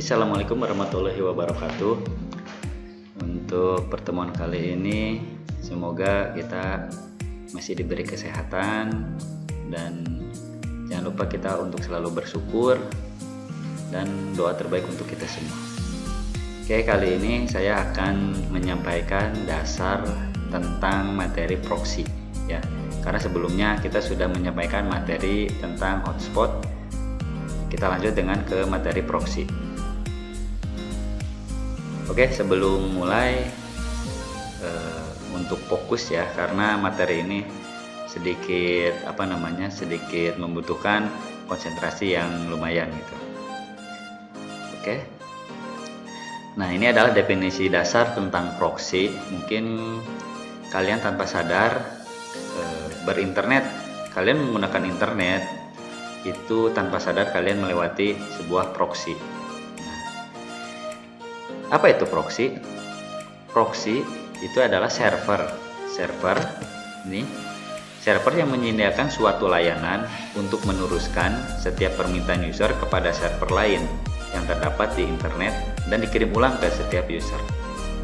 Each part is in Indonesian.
Assalamualaikum warahmatullahi wabarakatuh. Untuk pertemuan kali ini semoga kita masih diberi kesehatan dan jangan lupa kita untuk selalu bersyukur dan doa terbaik untuk kita semua. Oke, kali ini saya akan menyampaikan dasar tentang materi proxy ya. Karena sebelumnya kita sudah menyampaikan materi tentang hotspot. Kita lanjut dengan ke materi proxy. Oke, sebelum mulai untuk fokus ya, karena materi ini sedikit sedikit membutuhkan konsentrasi yang lumayan gitu. Oke. Nah, ini adalah definisi dasar tentang proxy. Mungkin kalian tanpa sadar berinternet, kalian menggunakan internet itu tanpa sadar kalian melewati sebuah proxy. Apa itu proxy? Proxy itu adalah server yang menyediakan suatu layanan untuk meneruskan setiap permintaan user kepada server lain yang terdapat di internet dan dikirim ulang ke setiap user,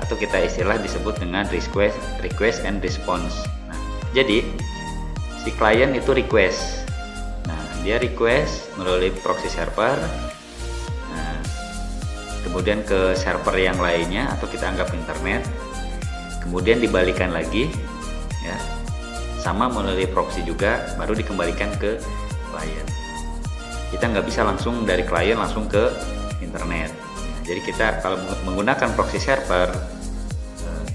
atau kita istilah disebut dengan request and response. Nah, jadi si klien itu request. Nah, dia request melalui proxy server. Kemudian ke server yang lainnya atau kita anggap internet, kemudian dibalikan lagi ya, sama melalui proxy juga, baru dikembalikan ke klien. Kita nggak bisa langsung dari klien langsung ke internet. Nah, jadi kita kalau menggunakan proxy server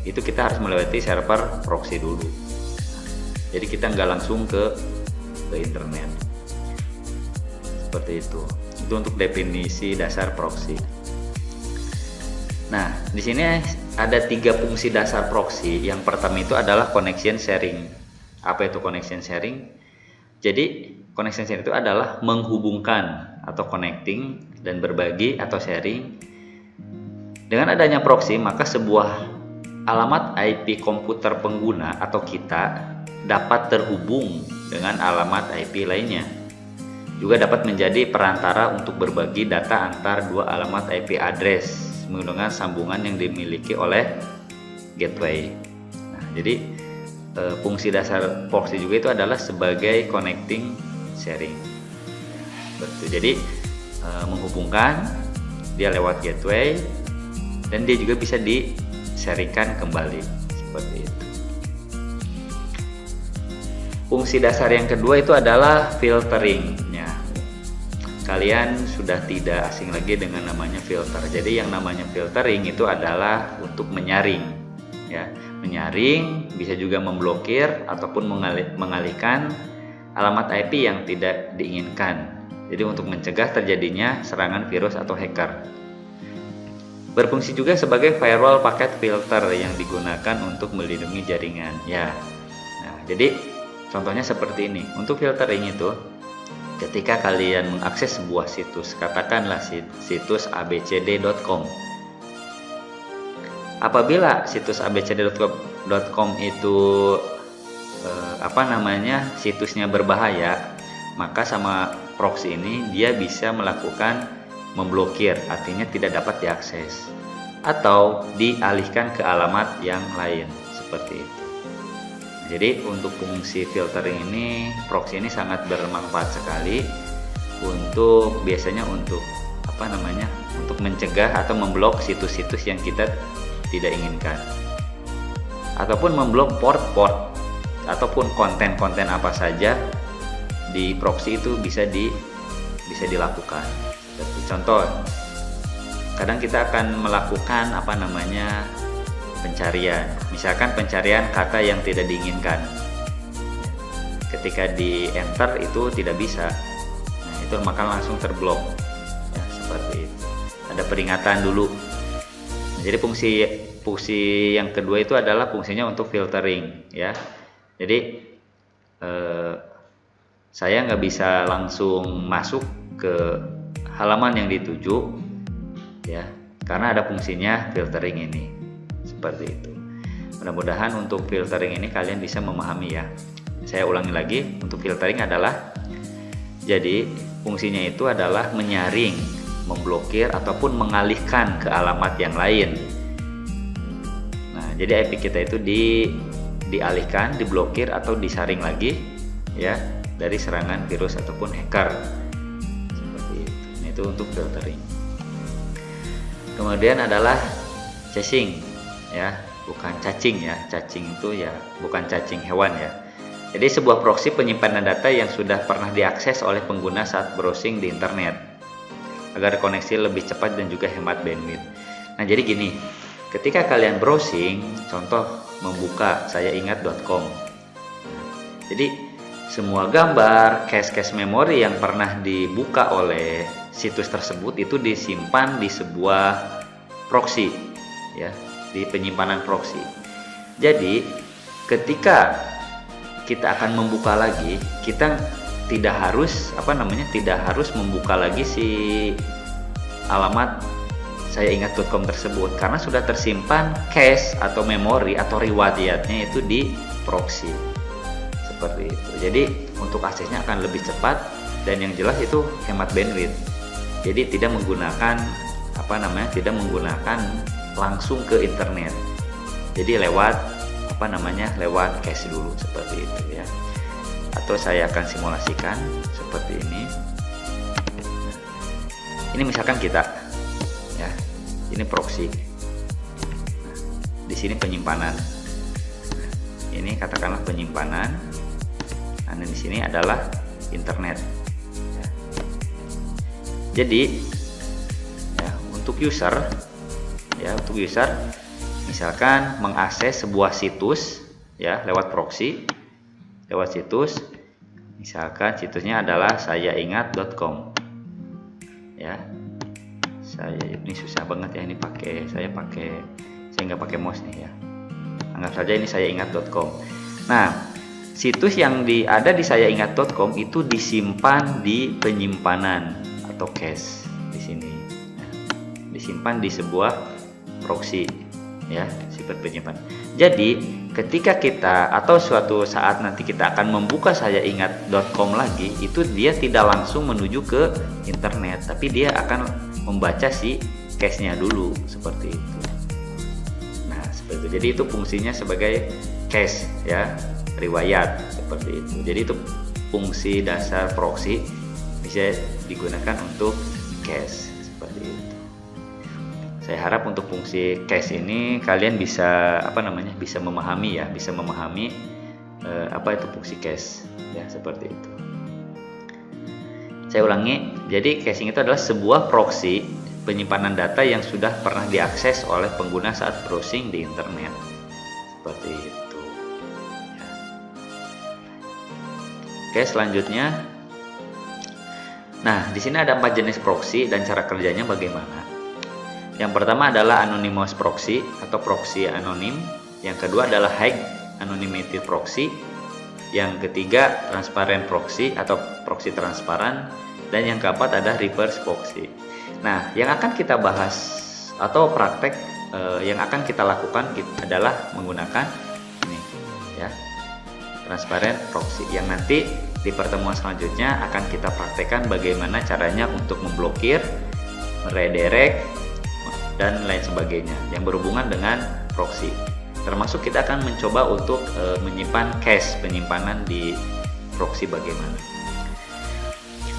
itu kita harus melewati server proxy dulu. Jadi kita nggak langsung ke internet. Seperti itu. Itu untuk definisi dasar proxy. Nah, di sini ada 3 fungsi dasar proxy. Yang pertama itu adalah connection sharing. Apa itu connection sharing? Jadi, connection sharing itu adalah menghubungkan atau connecting dan berbagi atau sharing. Dengan adanya proxy, maka sebuah alamat IP komputer pengguna atau kita dapat terhubung dengan alamat IP lainnya. Juga dapat menjadi perantara untuk berbagi data antar dua alamat IP address menggunakan sambungan yang dimiliki oleh gateway. Nah, jadi fungsi dasar proxy juga itu adalah sebagai connecting sharing. Betul. Jadi menghubungkan dia lewat gateway dan dia juga bisa di-sharingkan kembali seperti itu. Fungsi dasar yang kedua itu adalah filtering. Kalian sudah tidak asing lagi dengan namanya filter. Jadi yang namanya filtering itu adalah untuk menyaring ya. Menyaring bisa juga memblokir ataupun mengalihkan alamat IP yang tidak diinginkan. Jadi untuk mencegah terjadinya serangan virus atau hacker. Berfungsi juga sebagai firewall paket filter yang digunakan untuk melindungi jaringan ya. Nah, jadi contohnya seperti ini. Untuk filtering itu, ketika kalian mengakses sebuah situs, katakanlah situs abcd.com. Apabila situs abcd.com itu situsnya berbahaya, maka sama proxy ini dia bisa melakukan memblokir, artinya tidak dapat diakses atau dialihkan ke alamat yang lain seperti itu. Jadi untuk fungsi filtering ini, proxy ini sangat bermanfaat sekali untuk biasanya untuk untuk mencegah atau memblok situs-situs yang kita tidak inginkan, ataupun memblok port-port ataupun konten-konten apa saja di proxy itu bisa dilakukan. Contoh, kadang kita akan melakukan pencarian, misalkan pencarian kata yang tidak diinginkan. Ketika di enter itu tidak bisa, nah itu maka langsung terblok ya, seperti itu. Ada peringatan dulu. Nah, jadi fungsi yang kedua itu adalah fungsinya untuk filtering ya. Jadi saya nggak bisa langsung masuk ke halaman yang dituju ya, karena ada fungsinya filtering ini. Seperti itu. Mudah-mudahan untuk filtering ini kalian bisa memahami ya. Saya ulangi lagi, untuk filtering adalah, jadi fungsinya itu adalah menyaring memblokir ataupun mengalihkan ke alamat yang lain. Nah, jadi IP kita itu dialihkan, diblokir atau disaring lagi ya dari serangan virus ataupun hacker. Seperti itu. Nah, itu untuk filtering. Kemudian adalah caching ya, bukan cacing ya. Cacing itu ya bukan cacing hewan ya. Jadi sebuah proxy penyimpanan data yang sudah pernah diakses oleh pengguna saat browsing di internet agar koneksi lebih cepat dan juga hemat bandwidth. Nah, jadi gini, ketika kalian browsing, contoh membuka sayaingat.com. Jadi semua gambar, cache memori yang pernah dibuka oleh situs tersebut itu disimpan di sebuah proxy ya, di penyimpanan proxy. Jadi ketika kita akan membuka lagi, kita tidak harus tidak harus membuka lagi si alamat sayaingat.com tersebut karena sudah tersimpan cache atau memori atau riwayatnya itu di proxy. Seperti itu. Jadi untuk aksesnya akan lebih cepat dan yang jelas itu hemat bandwidth. Jadi tidak menggunakan tidak menggunakan langsung ke internet. Jadi lewat lewat cache dulu seperti itu ya. Atau saya akan simulasikan seperti ini. Ini misalkan kita ya, ini proxy. Di sini penyimpanan. Ini katakanlah penyimpanan. Nah, di sini adalah internet. Ya. Jadi ya, untuk user misalkan mengakses sebuah situs ya lewat proxy, lewat situs, misalkan situsnya adalah sayaingat.com ya. Ini susah banget ya, ini saya nggak pakai mouse nih ya. Anggap saja ini sayaingat.com. Nah, situs yang ada di sayaingat.com itu disimpan di penyimpanan atau cache di sini. Nah, disimpan di sebuah proxy ya, sifat penyimpan. Jadi ketika kita atau suatu saat nanti kita akan membuka sayaingat.com lagi, itu dia tidak langsung menuju ke internet, tapi dia akan membaca si cache-nya dulu seperti itu. Nah, seperti itu. Jadi itu fungsinya sebagai cache ya, riwayat seperti itu. Jadi itu fungsi dasar proxy bisa digunakan untuk cache seperti itu. Saya harap untuk fungsi cache ini kalian bisa bisa memahami apa itu fungsi cache ya, seperti itu. Saya ulangi, jadi caching itu adalah sebuah proxy penyimpanan data yang sudah pernah diakses oleh pengguna saat browsing di internet. Seperti itu. Ya. Oke, selanjutnya. Nah, di sini ada 4 jenis proxy dan cara kerjanya bagaimana. Yang pertama adalah anonymous proxy atau proxy anonim. Yang kedua adalah high anonymity proxy. Yang ketiga transparent proxy atau proxy transparan. Dan yang keempat ada reverse proxy. Nah, yang akan kita bahas atau praktek yang akan kita lakukan adalah menggunakan ini ya, transparent proxy. Yang nanti di pertemuan selanjutnya akan kita praktekkan bagaimana caranya untuk memblokir, meredirect, dan lain sebagainya yang berhubungan dengan proxy. Termasuk kita akan mencoba untuk menyimpan cache, penyimpanan di proxy bagaimana.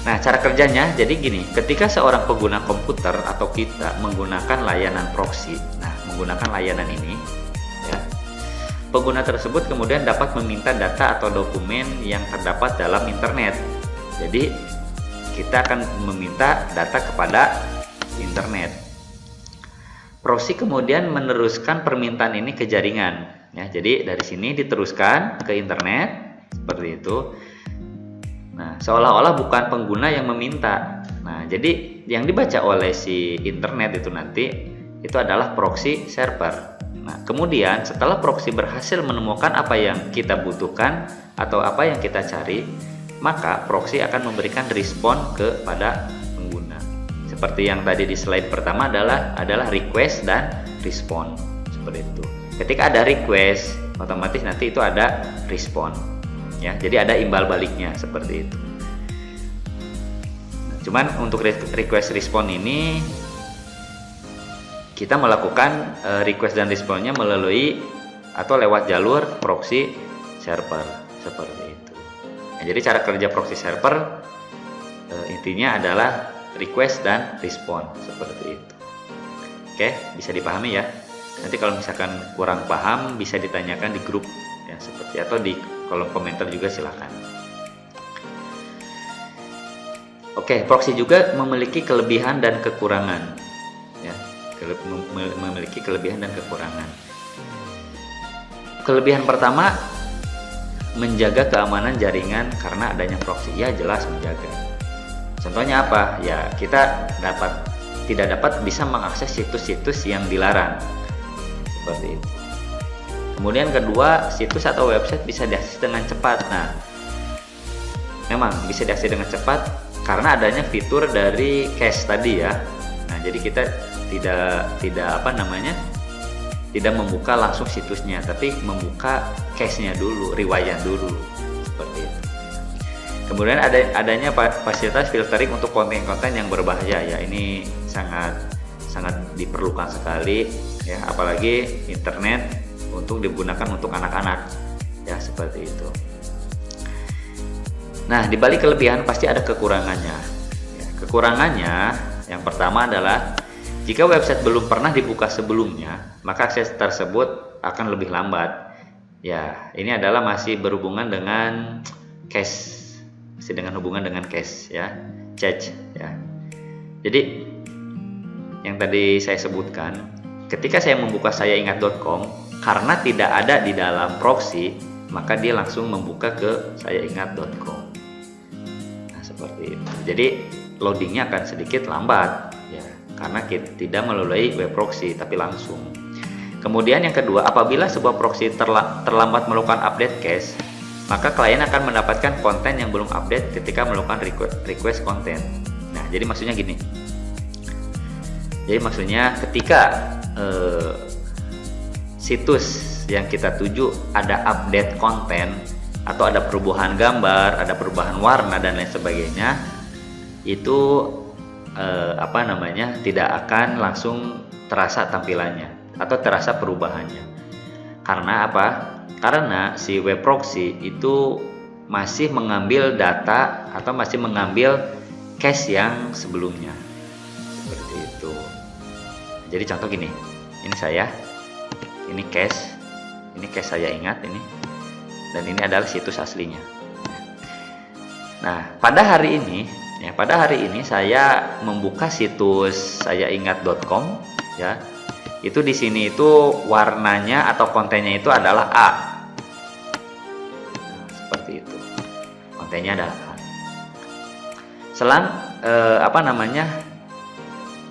Nah, cara kerjanya jadi gini, ketika seorang pengguna komputer atau kita menggunakan layanan proxy, nah menggunakan layanan ini ya, pengguna tersebut kemudian dapat meminta data atau dokumen yang terdapat dalam internet. Jadi kita akan meminta data kepada internet. Proxy kemudian meneruskan permintaan ini ke jaringan ya. Jadi dari sini diteruskan ke internet seperti itu. Nah, seolah-olah bukan pengguna yang meminta. Nah, jadi yang dibaca oleh si internet itu nanti itu adalah proxy server. Nah, kemudian setelah proxy berhasil menemukan apa yang kita butuhkan atau apa yang kita cari, maka proxy akan memberikan respon kepada pengguna. Seperti yang tadi di slide pertama adalah request dan respon. Seperti itu. Ketika ada request, otomatis nanti itu ada respon. Ya, jadi ada imbal baliknya seperti itu. Nah, Cuman untuk request respon ini kita melakukan request dan responnya melalui atau lewat jalur proxy server seperti itu. Nah, jadi cara kerja proxy server intinya adalah request dan respon seperti itu. Oke, bisa dipahami ya. Nanti kalau misalkan kurang paham bisa ditanyakan di grup ya seperti atau di kolom komentar juga silakan. Oke, proxy juga memiliki kelebihan dan kekurangan ya. Memiliki kelebihan dan kekurangan. Kelebihan pertama, menjaga keamanan jaringan karena adanya proxy. Ya jelas menjaga. Contohnya apa? Ya kita tidak dapat bisa mengakses situs-situs yang dilarang seperti itu. Kemudian kedua, situs atau website bisa diakses dengan cepat. Nah, memang bisa diakses dengan cepat karena adanya fitur dari cache tadi ya. Nah, jadi kita tidak membuka langsung situsnya, tapi membuka cache-nya dulu, riwayat dulu seperti itu. Kemudian adanya fasilitas filtering untuk konten-konten yang berbahaya ya. Ini sangat diperlukan sekali ya, apalagi internet untuk digunakan untuk anak-anak ya seperti itu. Nah, di balik kelebihan pasti ada kekurangannya. Ya, kekurangannya yang pertama adalah jika website belum pernah dibuka sebelumnya, maka akses tersebut akan lebih lambat. Ya, ini adalah masih berhubungan dengan cache, ya, cache ya. Jadi yang tadi saya sebutkan, ketika saya membuka sayaingat.com karena tidak ada di dalam proxy, maka dia langsung membuka ke sayaingat.com. Nah, seperti itu. Jadi loadingnya akan sedikit lambat ya, karena kita tidak melalui web proxy tapi langsung. Kemudian yang kedua, apabila sebuah proxy terlambat melakukan update cache, maka klien akan mendapatkan konten yang belum update ketika melakukan request konten. Nah, jadi maksudnya gini. Jadi maksudnya ketika situs yang kita tuju ada update konten atau ada perubahan gambar, ada perubahan warna dan lain sebagainya, itu tidak akan langsung terasa tampilannya atau terasa perubahannya. Karena apa? Karena si web proxy itu masih mengambil data atau masih mengambil cache yang sebelumnya seperti itu. Jadi contoh gini, ini cache saya ingat ini, dan ini adalah situs aslinya. Nah, pada hari ini saya membuka situs sayaingat.com ya. Itu di sini itu warnanya atau kontennya itu adalah A. Nah, seperti itu. Kontennya adalah A. Selang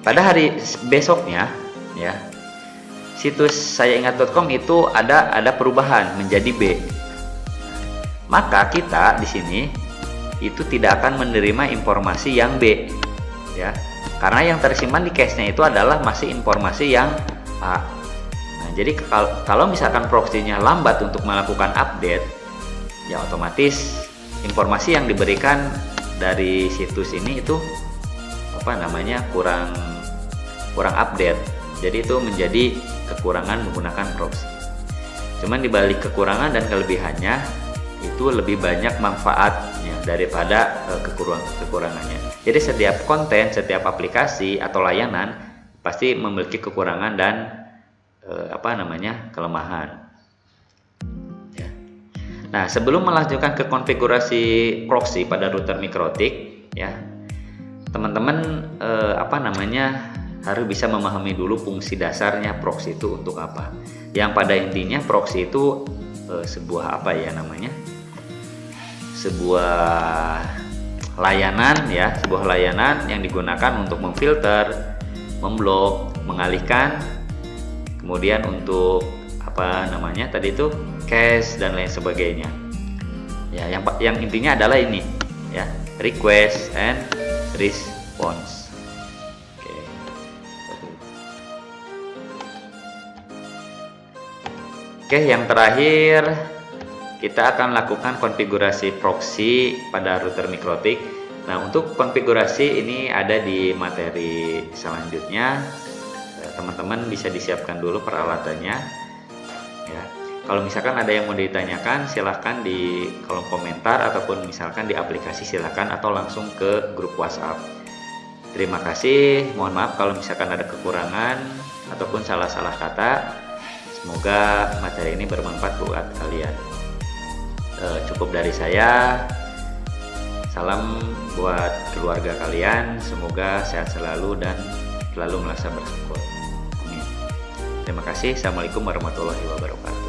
pada hari besoknya ya, situs sayaingat.com itu ada perubahan menjadi B. Maka kita di sini itu tidak akan menerima informasi yang B ya. Karena yang tersimpan di cache-nya itu adalah masih informasi yang A. Nah, jadi kalau misalkan proxy-nya lambat untuk melakukan update, ya otomatis informasi yang diberikan dari situs ini itu kurang update. Jadi itu menjadi kekurangan menggunakan proxy. Cuman dibalik kekurangan dan kelebihannya itu lebih banyak manfaatnya daripada kekurangannya. Jadi setiap konten, setiap aplikasi atau layanan pasti memiliki kekurangan dan kelemahan. Ya. Nah, sebelum melanjutkan ke konfigurasi proxy pada router MikroTik, ya, teman-teman harus bisa memahami dulu fungsi dasarnya proxy itu untuk apa. Yang pada intinya proxy itu sebuah layanan yang digunakan untuk memfilter, memblok, mengalihkan, kemudian untuk cache dan lain sebagainya. Ya, yang intinya adalah ini ya, request and response. Oke, yang terakhir kita akan lakukan konfigurasi proxy pada router MikroTik Nah, untuk konfigurasi ini ada di materi selanjutnya. Teman-teman bisa disiapkan dulu peralatannya ya. Kalau misalkan ada yang mau ditanyakan, silahkan di kolom komentar ataupun misalkan di aplikasi silahkan, atau langsung ke grup WhatsApp. Terima kasih, mohon maaf kalau misalkan ada kekurangan ataupun salah-salah kata. Semoga materi ini bermanfaat buat kalian. Cukup dari saya. Salam buat keluarga kalian, semoga sehat selalu dan selalu merasa bersyukur. Amin. Terima kasih. Assalamualaikum warahmatullahi wabarakatuh.